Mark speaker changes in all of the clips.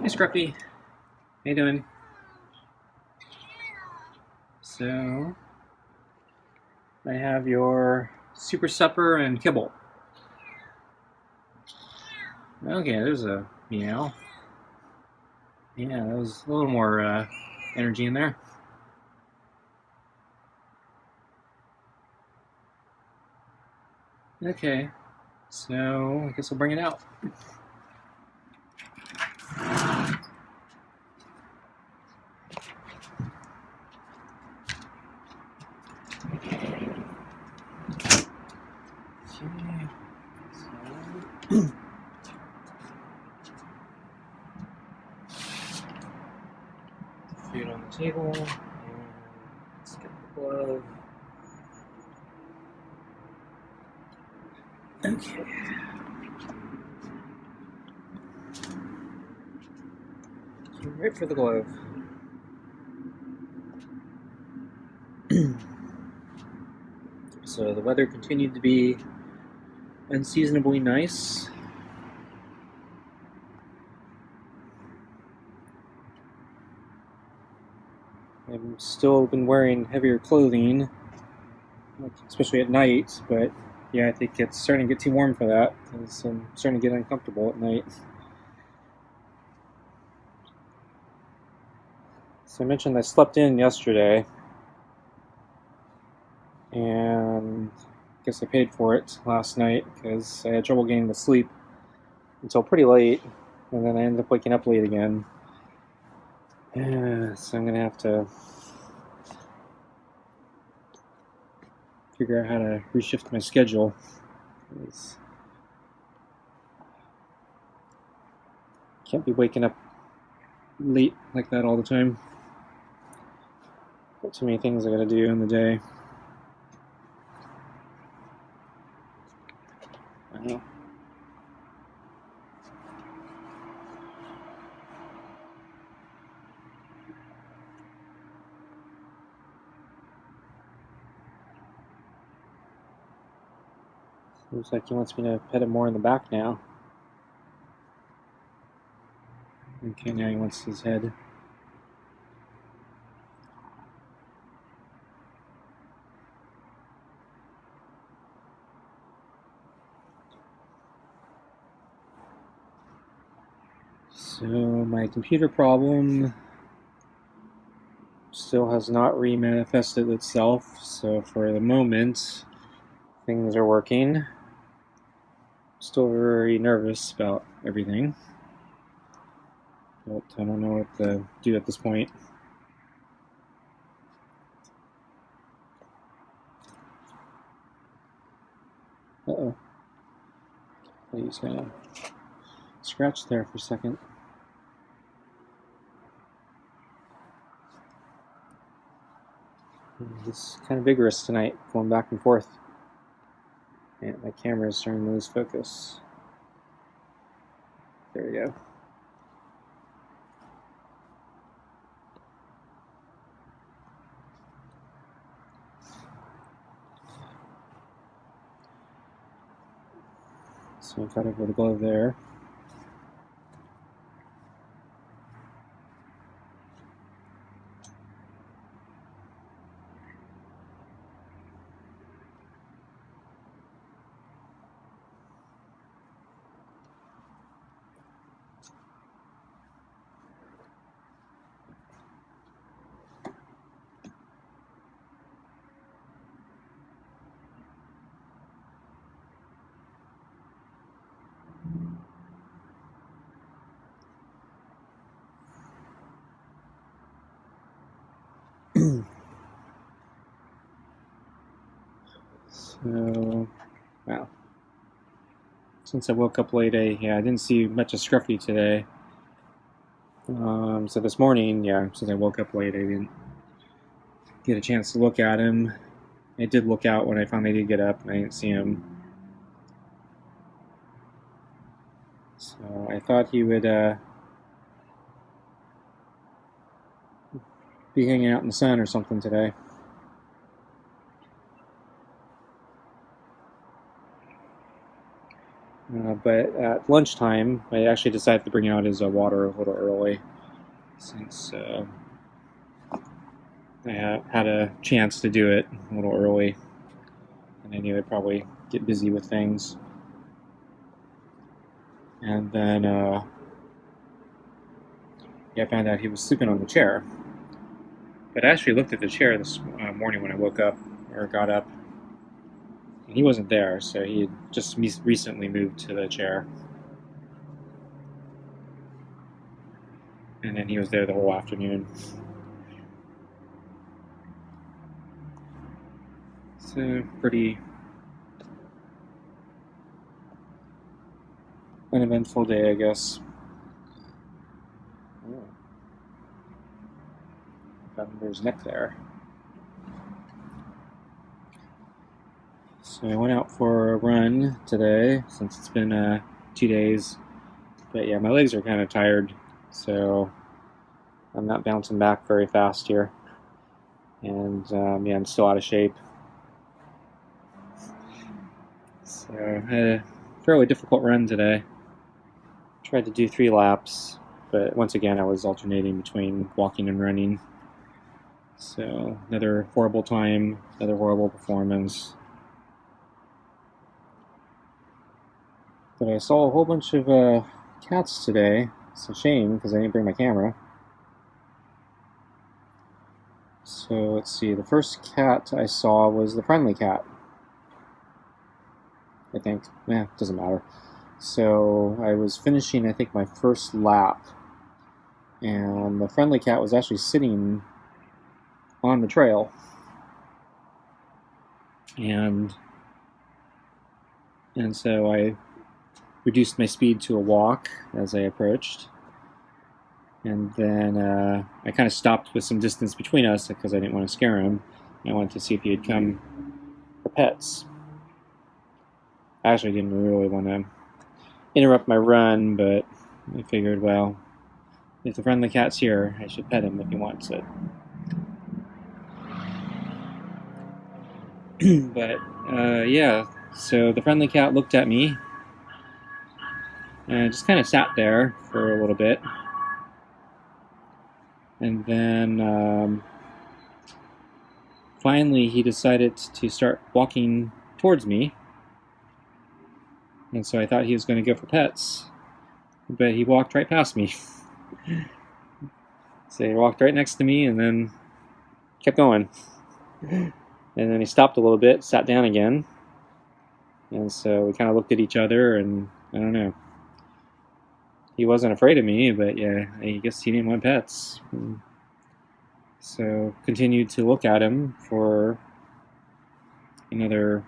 Speaker 1: Hey Scruffy, how you doing? So, I have your super supper and kibble. Okay, there's a meow. Yeah, that was a little more energy in there. Okay, so I guess I'll bring it out. Okay, so food on the table, and let's get the glove. Okay. Right for the glove. So the weather continued to be unseasonably nice. I've still been wearing heavier clothing, especially at night, but yeah, I think it's starting to get too warm for that, because I'm starting to get uncomfortable at night. So I mentioned I slept in yesterday, and I guess I paid for it last night, because I had trouble getting to sleep until pretty late, and then I ended up waking up late again. So I'm going to have to figure out how to reshift my schedule. Can't be waking up late like that all the time. Got too many things I gotta do in the day. I don't know. Looks like he wants me to pet him more in the back now. Okay, now he wants his head. So my computer problem still has not re-manifested itself, so for the moment things are working. Still very nervous about everything, but I don't know what to do at this point. Uh-oh. He's gonna scratch there for a second. He's kind of vigorous tonight, going back and forth. And my camera is starting to lose focus. There we go. So I got over the glove there. So, wow. Since I woke up late, I didn't see much of Scruffy today. So this morning, since I woke up late, I didn't get a chance to look at him. I did look out when I finally did get up, and I didn't see him. So I thought he would be hanging out in the sun or something today. But at lunchtime, I actually decided to bring out his water a little early, since I had a chance to do it a little early, and I knew I'd probably get busy with things. And then I found out he was sleeping on the chair. But I actually looked at the chair this morning when I woke up, or got up, and he wasn't there, so he had just recently moved to the chair. And then he was there the whole afternoon. So, pretty uneventful day, I guess. Oh. Found his neck there. So I went out for a run today, since it's been 2 days. But yeah, my legs are kind of tired, so I'm not bouncing back very fast here. And yeah, I'm still out of shape. So I had a fairly difficult run today. Tried to do 3 laps, but once again I was alternating between walking and running. So another horrible time, another horrible performance. But I saw a whole bunch of cats today. It's a shame because I didn't bring my camera. So let's see, the first cat I saw was the friendly cat, I think. Doesn't matter. So I was finishing, I think, my first lap, and the friendly cat was actually sitting on the trail. And so I reduced my speed to a walk as I approached. And then I kind of stopped with some distance between us because I didn't want to scare him. I wanted to see if he had come for pets. I actually didn't really want to interrupt my run, but I figured, well, if the friendly cat's here, I should pet him if he wants it. But yeah, so the friendly cat looked at me and just kind of sat there for a little bit. And then finally he decided to start walking towards me. And so I thought he was going to go for pets, but he walked right past me. So he walked right next to me and then kept going. And then he stopped a little bit, sat down again. And so we kind of looked at each other, and I don't know. He wasn't afraid of me, but yeah, I guess he didn't want pets. So continued to look at him for another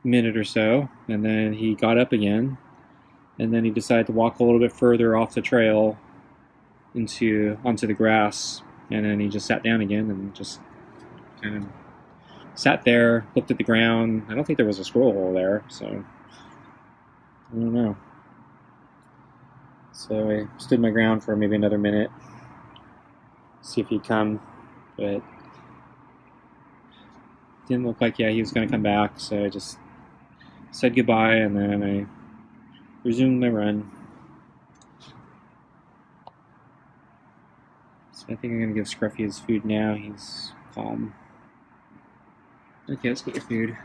Speaker 1: minute or so, and then he got up again, and then he decided to walk a little bit further off the trail onto the grass, and then he just sat down again and just kind of sat there, looked at the ground. I don't think there was a squirrel hole there, so I don't know. So I stood my ground for maybe another minute, see if he'd come, but didn't look like he was going to come back, so I just said goodbye, and then I resumed my run. So I think I'm going to give Scruffy his food now. He's calm. Okay, let's get your food.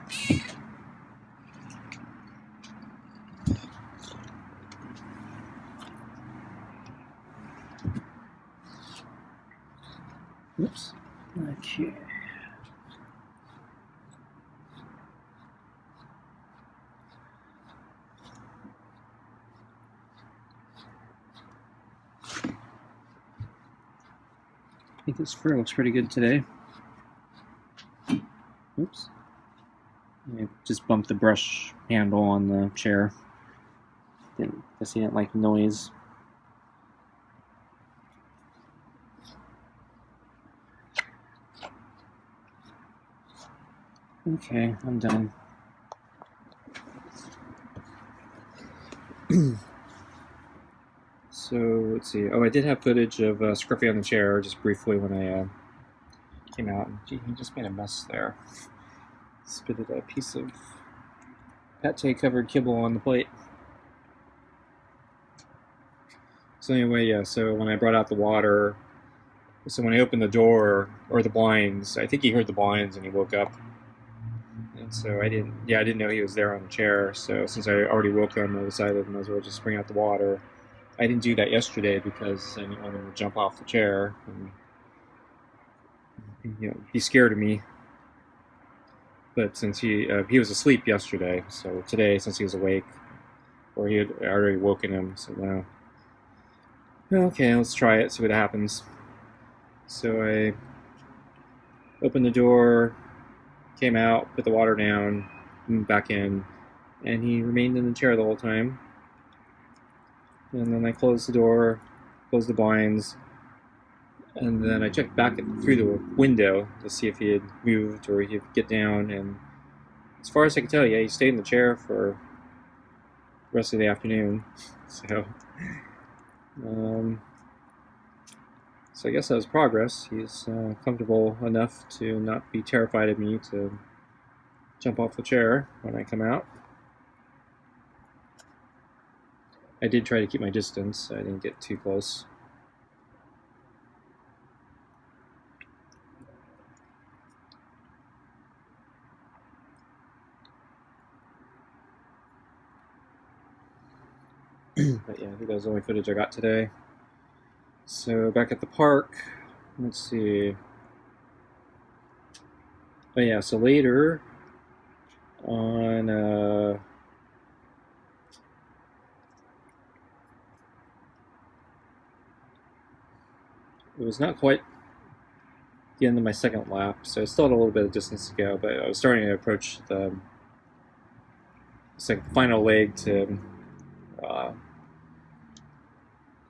Speaker 1: Oops. Okay. I think this fur looks pretty good today. Oops. I just bumped the brush handle on the chair. Guess he didn't like the noise. Okay, I'm done. So, let's see. Oh, I did have footage of Scruffy on the chair, just briefly, when I came out. Gee, he just made a mess there. Spitted a piece of pate covered kibble on the plate. So anyway, yeah, so when I brought out the water, so when I opened the door, or the blinds, I think he heard the blinds and he woke up. And so I didn't know he was there on the chair. So since I already woke him, I decided I might as well just bring out the water. I didn't do that yesterday because I didn't want him to jump off the chair and be scared of me. But since he was asleep yesterday, so today, since he was awake, or he had already woken him, so now, okay, let's try it, see what happens. So I opened the door, came out, put the water down, moved back in, and he remained in the chair the whole time. And then I closed the door, closed the blinds, and then I checked back through the window to see if he had moved or he'd get down. And as far as I could tell, yeah, he stayed in the chair for the rest of the afternoon. So I guess that was progress. He's comfortable enough to not be terrified of me to jump off the chair when I come out. I did try to keep my distance. I didn't get too close. But yeah, I think that was the only footage I got today. So back at the park, let's see. Oh yeah, so later on, it was not quite the end of my second lap, so I still had a little bit of distance to go, but I was starting to approach the final leg to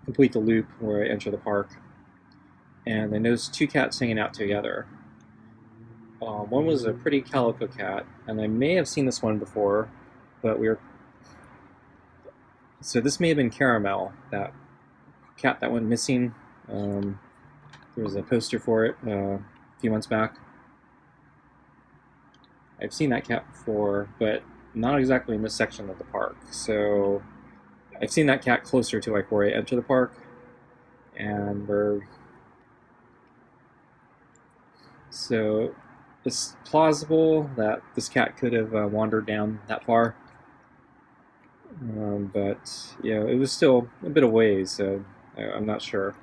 Speaker 1: complete the loop where I enter the park. And I noticed two cats hanging out together. One was a pretty calico cat, and I may have seen this one before, but so this may have been Caramel, that cat that went missing. There was a poster for it a few months back. I've seen that cat before, but not exactly in this section of the park. So I've seen that cat closer to like where I enter the park, and so it's plausible that this cat could have wandered down that far. But yeah, it was still a bit of ways, so I'm not sure.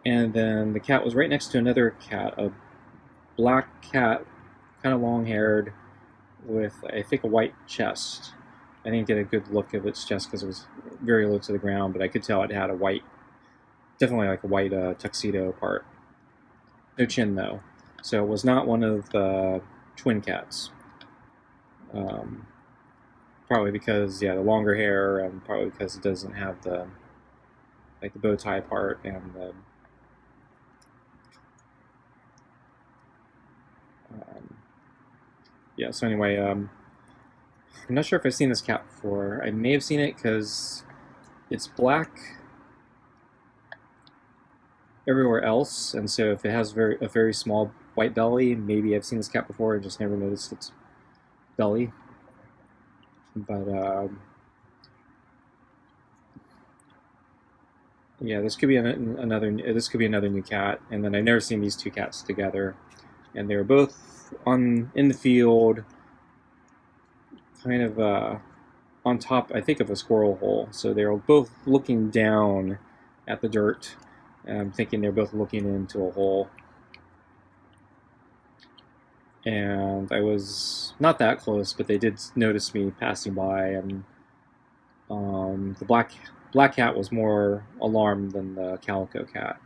Speaker 1: And then the cat was right next to another cat, a black cat, kind of long-haired, with I think a white chest. I didn't get a good look of its chest because it was very low to the ground, but I could tell it had a white, definitely like a white tuxedo part. No chin though, so it was not one of the twin cats. Probably because the longer hair, and probably because it doesn't have the bow tie part and the yeah. So anyway, I'm not sure if I've seen this cat before. I may have seen it because it's black everywhere else, and so if it has a very small white belly, maybe I've seen this cat before and just never noticed its belly. But yeah, this could be another new cat, and then I've never seen these two cats together, and they were both in the field, kind of on top, I think, of a squirrel hole. So they were both looking down at the dirt. And I'm thinking they're both looking into a hole. And I was not that close, but they did notice me passing by, and the black cat was more alarmed than the calico cat.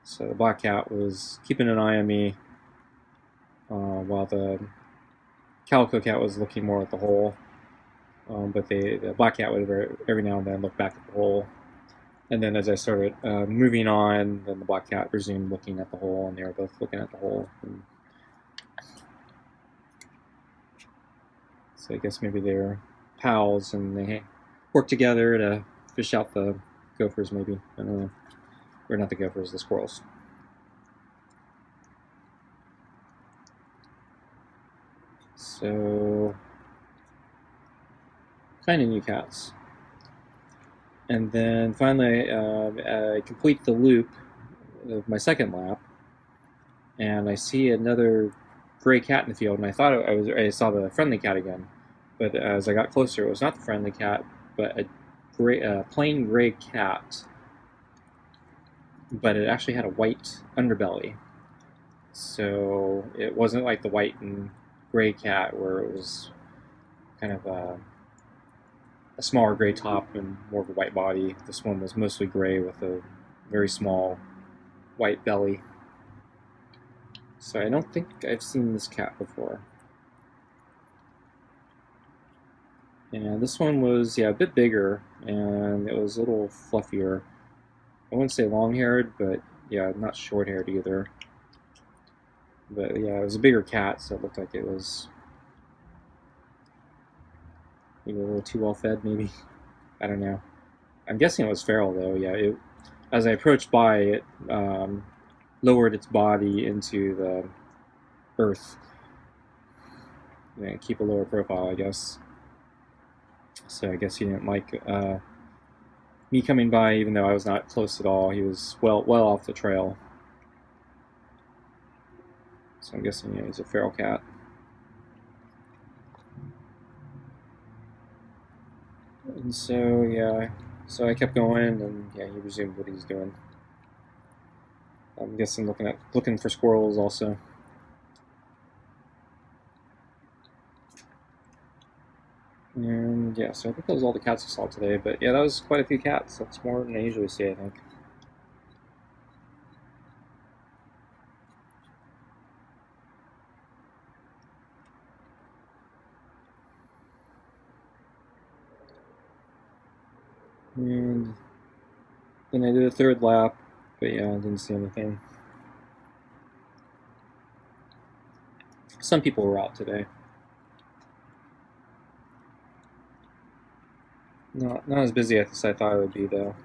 Speaker 1: So the black cat was keeping an eye on me, while the calico cat was looking more at the hole. But the black cat would every now and then look back at the hole. And then as I started moving on, then the black cat resumed looking at the hole, and they were both looking at the hole. And so I guess maybe they were pals, and they worked together to fish out the gophers, maybe. I don't know. Or not the gophers, the squirrels. So, kind of new cats. And then finally, I complete the loop of my second lap, and I see another gray cat in the field, and I thought I saw the friendly cat again, but as I got closer, it was not the friendly cat, but a plain gray cat, but it actually had a white underbelly. So it wasn't like the white and gray cat where it was kind of a smaller gray top and more of a white body. This one was mostly gray with a very small white belly. So I don't think I've seen this cat before. And this one was, a bit bigger, and it was a little fluffier. I wouldn't say long-haired, but not short-haired either. But it was a bigger cat, so it looked like it was maybe a little too well fed, maybe. I don't know. I'm guessing it was feral, though. As I approached by, it lowered its body into the earth. Keep a lower profile, I guess. So I guess he didn't like me coming by, even though I was not close at all. He was well off the trail. So I'm guessing he's a feral cat. And so so I kept going, and he resumed what he's doing. I'm guessing looking for squirrels also. And so I think that was all the cats I saw today. But that was quite a few cats. That's more than I usually see, I think. And then I did a third lap, but I didn't see anything. Some people were out today. Not as busy as I thought it would be, though.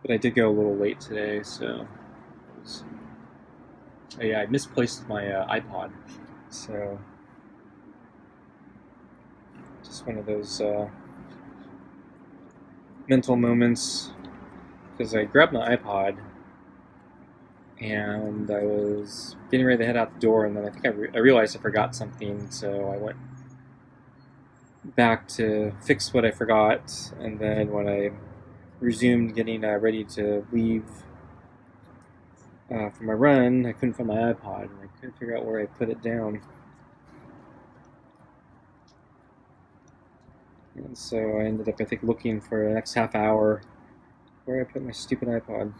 Speaker 1: But I did go a little late today, so... I misplaced my iPod, so... Just one of those mental moments, because I grabbed my iPod, and I was getting ready to head out the door, and then I think I realized I forgot something, so I went back to fix what I forgot, and then when I resumed getting ready to leave for my run, I couldn't find my iPod, and I couldn't figure out where I put it down. And so I ended up, I think, looking for the next half hour where I put my stupid iPod.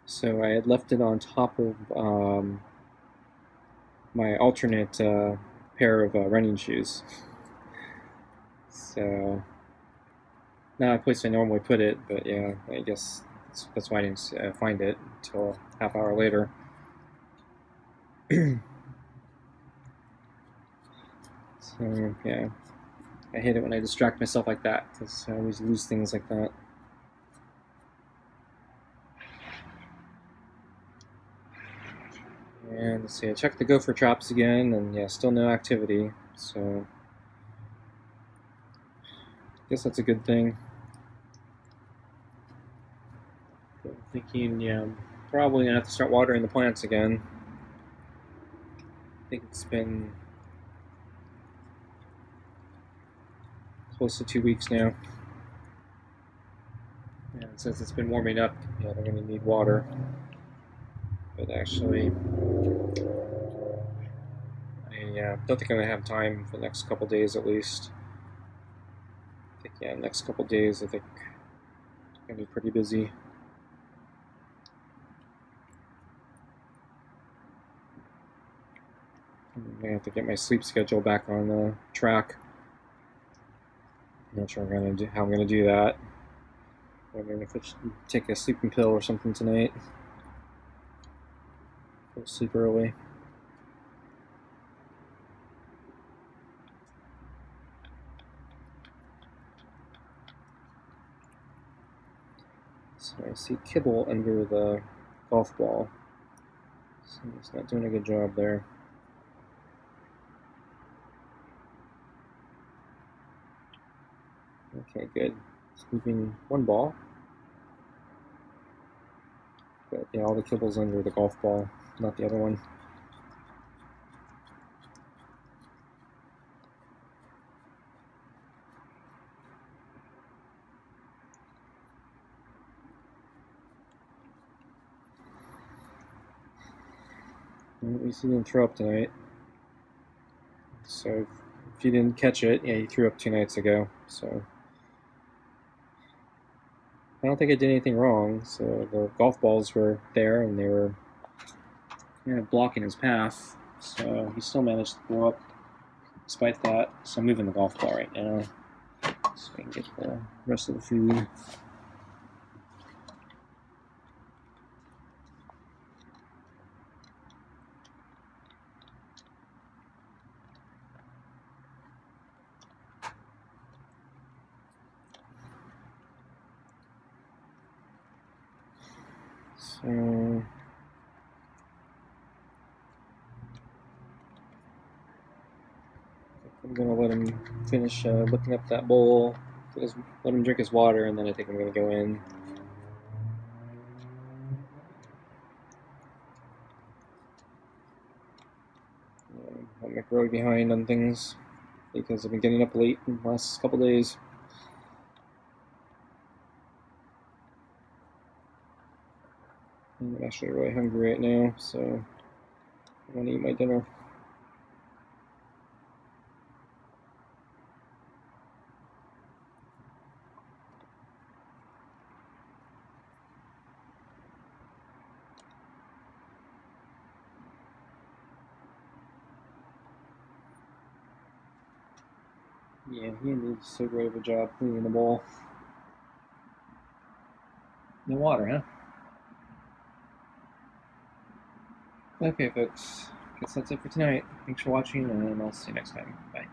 Speaker 1: So I had left it on top of my alternate pair of running shoes. So not a place I normally put it, but I guess that's why I didn't find it until a half hour later. So I hate it when I distract myself like that, because I always lose things like that. And let's see, I checked the gopher traps again, and still no activity, so I guess that's a good thing. But I'm thinking, probably gonna have to start watering the plants again. I think it's been close to 2 weeks now. And since it's been warming up, they're gonna need water. But actually, I don't think I'm going to have time for the next couple days at least. I think, next couple days I think I'm going to be pretty busy. I'm going to have to get my sleep schedule back on track. I'm not sure how I'm going to do that. I'm going to take a sleeping pill or something tonight. Go to sleep early. So I see kibble under the golf ball. So he's not doing a good job there. Okay, good. He's moving one ball. But yeah, all the kibble's under the golf ball, not the other one. At least he didn't throw up tonight. So if you didn't catch it, yeah, he threw up 2 nights ago. So I don't think I did anything wrong. So the golf balls were there and they were blocking his path. So he still managed to throw up despite that. So I'm moving the golf ball right now so I can get the rest of the food. So I'm gonna let him finish looking up that bowl, let him drink his water, and then I think I'm gonna go in. I'm really behind on things because I've been getting up late in the last couple days. I'm actually really hungry right now, so I want to eat my dinner. Yeah, he did so great of a job cleaning the bowl. No water, huh? Okay, folks. Guess that's it for tonight. Thanks for watching, and I'll see you next time. Bye.